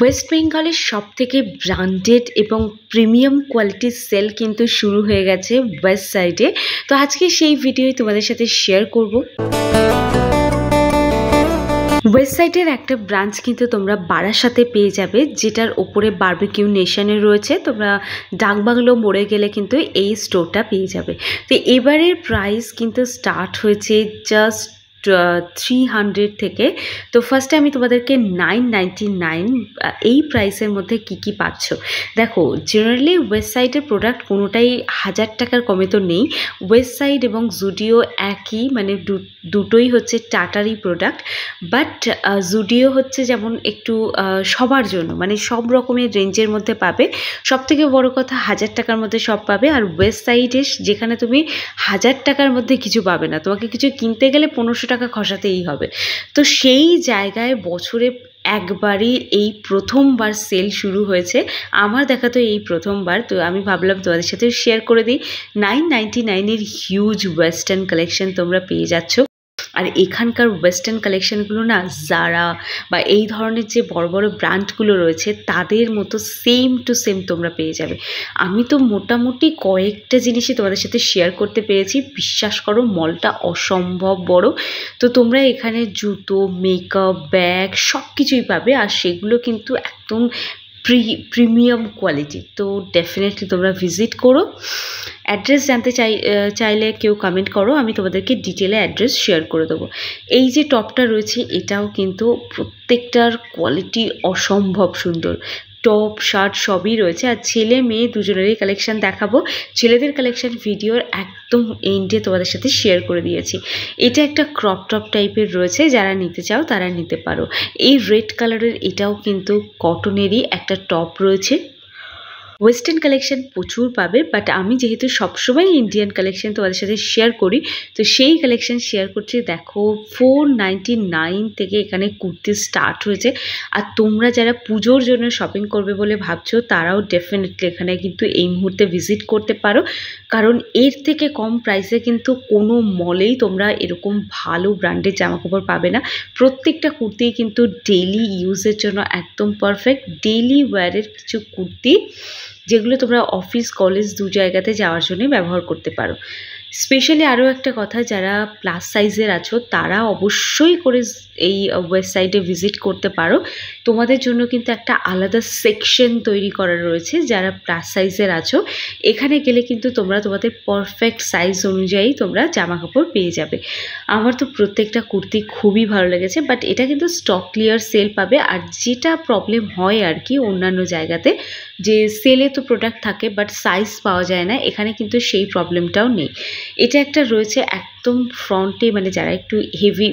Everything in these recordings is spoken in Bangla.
ওয়েস্ট বেঙ্গলের সবথেকে ব্র্যান্ডেড এবং প্রিমিয়াম কোয়ালিটির সেল কিন্তু শুরু হয়ে গেছে ওয়েস্ট সাইডে। তো আজকে সেই ভিডিওই তোমাদের সাথে শেয়ার করব। ওয়েস্ট সাইডের একটা ব্রাঞ্চ কিন্তু তোমরা বারাসাতে পেয়ে যাবে, যেটার ওপরে বারবিকিউ নেশনে রয়েছে। তোমরা ডাকবাংলো মোড়ে গেলে কিন্তু এই স্টোরটা পেয়ে যাবে। তো এবারের প্রাইস কিন্তু স্টার্ট হয়েছে জাস্ট 300 থেকে। তো ফার্স্টে আমি তোমাদেরকে 999 এই প্রাইসের মধ্যে কি পাচ্ছ দেখো। জেনারেলি ওয়েস্ট সাইডের প্রোডাক্ট কোনোটাই 1000 টাকার কমে তো নেই। ওয়েস্ট সাইড এবং জুডিও একই, মানে দুটোই হচ্ছে টাটারই প্রোডাক্ট। বাট জুডিও হচ্ছে যেমন একটু সবার জন্য, মানে সব রকমের রেঞ্জের মধ্যে পাবে। সব থেকে বড় কথা 1000 টাকার মধ্যে সব পাবে। আর ওয়েস্ট সাইডে যেখানে তুমি 1000 টাকার মধ্যে কিছু পাবে না, তোমাকে কিছু কিনতে গেলে 1500 টাকা খসাতেই হবে। তো সেই জায়গায় বছরে একবারই এই প্রথমবার সেল শুরু হয়েছে। আমার দেখা তো এই প্রথমবার, তো আমি ভাবলাম তোমাদের সাথে শেয়ার করে দিই। 999-এর হিউজ ওয়েস্টার্ন কালেকশন তোমরা পেয়ে যাচ্ছ। আর এখানকার ওয়েস্টার্ন কালেকশানগুলো না জারা বা এই ধরনের যে বড় বড় ব্র্যান্ডগুলো রয়েছে তাদের মতো সেম টু সেম তোমরা পেয়ে যাবে। আমি তো মোটামুটি কয়েকটা জিনিসই তোমাদের সাথে শেয়ার করতে পেরেছি। বিশ্বাস করো, মলটা অসম্ভব বড়। তো তোমরা এখানে জুতো, মেকআপ, ব্যাগ সব কিছুই পাবে। আর সেগুলো কিন্তু একদম প্রিমিয়াম কোয়ালিটি। তো ডেফিনেটলি তোমরা ভিজিট করো। অ্যাড্রেস জানতে চাইলে কেউ কমেন্ট করো, আমি তোমাদেরকে ডিটেলে অ্যাড্রেস শেয়ার করে দেবো। এই যে টপটা রয়েছে এটাও কিন্তু প্রত্যেকটার কোয়ালিটি অসম্ভব সুন্দর। টপ, শার্ট সবই রয়েছে। আর ছেলে মেয়ে দুজনেরই কালেকশান দেখাবো। ছেলেদের কালেকশান ভিডিওর একদম এন্ডে তোমাদের সাথে শেয়ার করে দিয়েছি। এটা একটা ক্রপ টপ টাইপের রয়েছে, যারা নিতে চাও তারা নিতে পারো। এই রেড কালারের এটাও কিন্তু কটনেরই একটা টপ রয়েছে। ওয়েস্টার্ন কালেকশান প্রচুর পাবে, বাট আমি যেহেতু সবসময় ইন্ডিয়ান কালেকশান তোমাদের সাথে শেয়ার করি, তো সেই কালেকশান শেয়ার করছি। দেখো 499 থেকে এখানে কুর্তি স্টার্ট হয়েছে। আর তোমরা যারা পুজোর জন্য শপিং করবে বলে ভাবছো তারাও ডেফিনেটলি এখানে কিন্তু এই মুহূর্তে ভিজিট করতে পারো। কারণ এর থেকে কম প্রাইসে কিন্তু কোনো মলেই তোমরা এরকম ভালো ব্র্যান্ডের জামাকাপড় পাবে না। প্রত্যেকটা কুর্তি কিন্তু ডেইলি ইউজের জন্য একদম পারফেক্ট। ডেইলি ওয়্যারের কিছু কুর্তি যেগুলো তোমরা অফিস, কলেজ দু জায়গাতে যাওয়ার জন্য ব্যবহার করতে পারো। স্পেশালি আরও একটা কথা, যারা প্লাস সাইজের আছো তারা অবশ্যই করে এই ওয়েস্ট সাইডে ভিজিট করতে পারো। তোমাদের জন্য কিন্তু একটা আলাদা সেকশন তৈরি করা রয়েছে যারা প্লাস সাইজের আছো। এখানে গেলে কিন্তু তোমরা তোমাদের পারফেক্ট সাইজ অনুযায়ী তোমরা জামা কাপড় পেয়ে যাবে। আমার তো প্রত্যেকটা কুর্তি খুবই ভালো লেগেছে, বাট এটা কিন্তু স্টক ক্লিয়ার সেল পাবে। আর যেটা প্রবলেম হয় আর কি অন্যান্য জায়গাতে, যে সেলে তো প্রোডাক্ট থাকে বাট সাইজ পাওয়া যায় না, এখানে কিন্তু সেই প্রবলেমটাও নেই। এটা একটা রয়েছে একদম ফ্রন্টে, মানে যারা একটু হেভি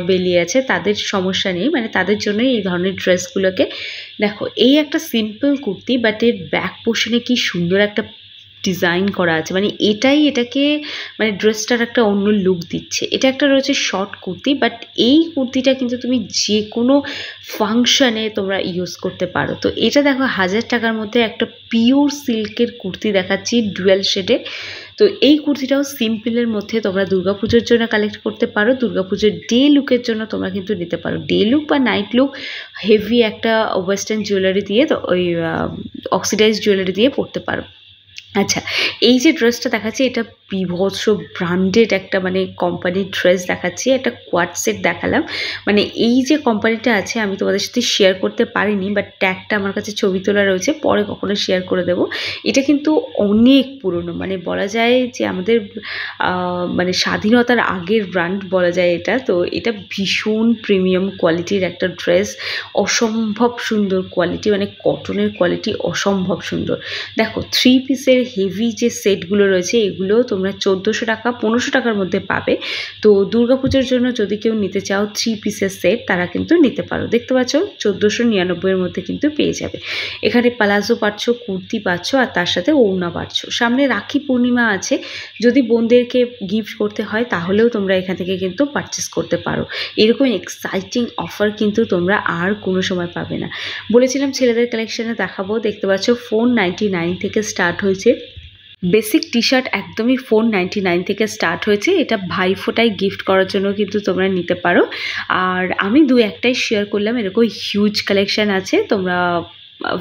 বেলি আছে তাদের সমস্যা নেই, মানে তাদের জন্যই এই ধরনের ড্রেসগুলোকে। দেখো এই একটা সিম্পল কুর্তি, বাট এর ব্যাক পোর্শনে কি সুন্দর একটা ডিজাইন করা আছে, মানে এটাকে মানে ড্রেসটার একটা অন্য লুক দিচ্ছে। এটা একটা রয়েছে শর্ট কুর্তি, বাট এই কুর্তিটা কিন্তু তুমি যে কোনো ফাংশানে তোমরা ইউজ করতে পারো। তো এটা দেখো 1000 টাকার মধ্যে একটা পিওর সিল্কের কুর্তি দেখাচ্ছি ডুয়েল শেডে। তো এই কুর্তিটাও সিম্পলের মধ্যে তোমরা দুর্গাপুজোর জন্য কালেক্ট করতে পারো। দুর্গাপুজোর ডে লুকের জন্য তোমরা কিন্তু নিতে পারো। ডে লুক বা নাইট লুক হেভি একটা ওয়েস্টার্ন জুয়েলারি দিয়ে, তো ওই অক্সিডাইজ জুয়েলারি দিয়ে পরতে পারো। আচ্ছা, এই যে ড্রেসটা দেখাচ্ছি এটা বিভৎস ব্র্যান্ডেড একটা মানে কোম্পানির ড্রেস দেখাচ্ছি। একটা কোয়াড সেট দেখালাম। মানে এই যে কোম্পানিটা আছে আমি তোমাদের সাথে শেয়ার করতে পারিনি, বাট ট্যাগটা আমার কাছে ছবি তোলা রয়েছে, পরে কখনো শেয়ার করে দেবো। এটা কিন্তু অনেক পুরনো, মানে বলা যায় যে আমাদের মানে স্বাধীনতার আগের ব্র্যান্ড বলা যায় এটা। তো এটা ভীষণ প্রিমিয়াম কোয়ালিটির একটা ড্রেস, অসম্ভব সুন্দর কোয়ালিটি, মানে কটনের কোয়ালিটি অসম্ভব সুন্দর। দেখো 3 পিসের হেভি যে সেটগুলো রয়েছে এগুলো তোমরা 1400 টাকা 1500 টাকার মধ্যে পাবে। তো দুর্গাপুজোর জন্য যদি কেউ নিতে চাও 3 পিসের সেট তারা কিন্তু নিতে পারো। দেখতে পাচ্ছ 1499-এর মধ্যে কিন্তু পেয়ে যাবে। এখানে প্লাজো পাচ্ছ, কুর্তি পাচ্ছ, আর তার সাথে ওড়না পাচ্ছ। সামনে রাখি পূর্ণিমা আছে, যদি বোনদেরকে গিফট করতে হয় তাহলেও তোমরা এখান থেকে কিন্তু পারচেস করতে পারো। এরকম এক্সাইটিং অফার কিন্তু তোমরা আর কোনো সময় পাবে না। বলেছিলাম ছেলেদের কালেকশানে দেখাবো। দেখতে পাচ্ছ 499 থেকে স্টার্ট হয়েছে। বেসিক টি শার্ট একদমই 499 থেকে স্টার্ট হয়েছে। এটা ভাইফোঁটায় গিফট করার জন্য কিন্তু তোমরা নিতে পারো। আর আমি দু একটাই শেয়ার করলাম, এরকম হিউজ কালেকশান আছে, তোমরা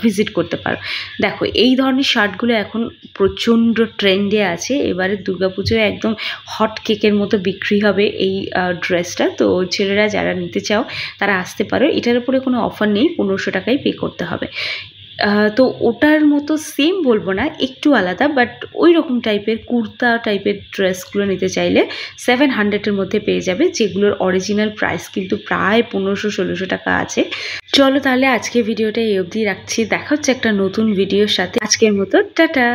ভিজিট করতে পারো। দেখো এই ধরনের শার্টগুলো এখন প্রচণ্ড ট্রেন্ডে আছে। এবারে দুর্গাপুজোয় একদম হট কেকের মতো বিক্রি হবে এই ড্রেসটা। তো ছেলেরা যারা নিতে চাও তারা আসতে পারো। এটার উপরে কোনো অফার নেই, 1500 টাকাই পে করতে হবে। তো ওটার মতো সেম বলবো না, একটু আলাদা, বাট ওই রকম টাইপের কুর্তা টাইপের ড্রেসগুলো নিতে চাইলে 700-এর মধ্যে পেয়ে যাবে, যেগুলোর অরিজিনাল প্রাইস কিন্তু প্রায় 1500-1600 টাকা আছে। চলো তাহলে আজকে ভিডিওটা এই অবধি রাখছি, দেখা হচ্ছে একটা নতুন ভিডিওর সাথে। আজকের মতো টাটা।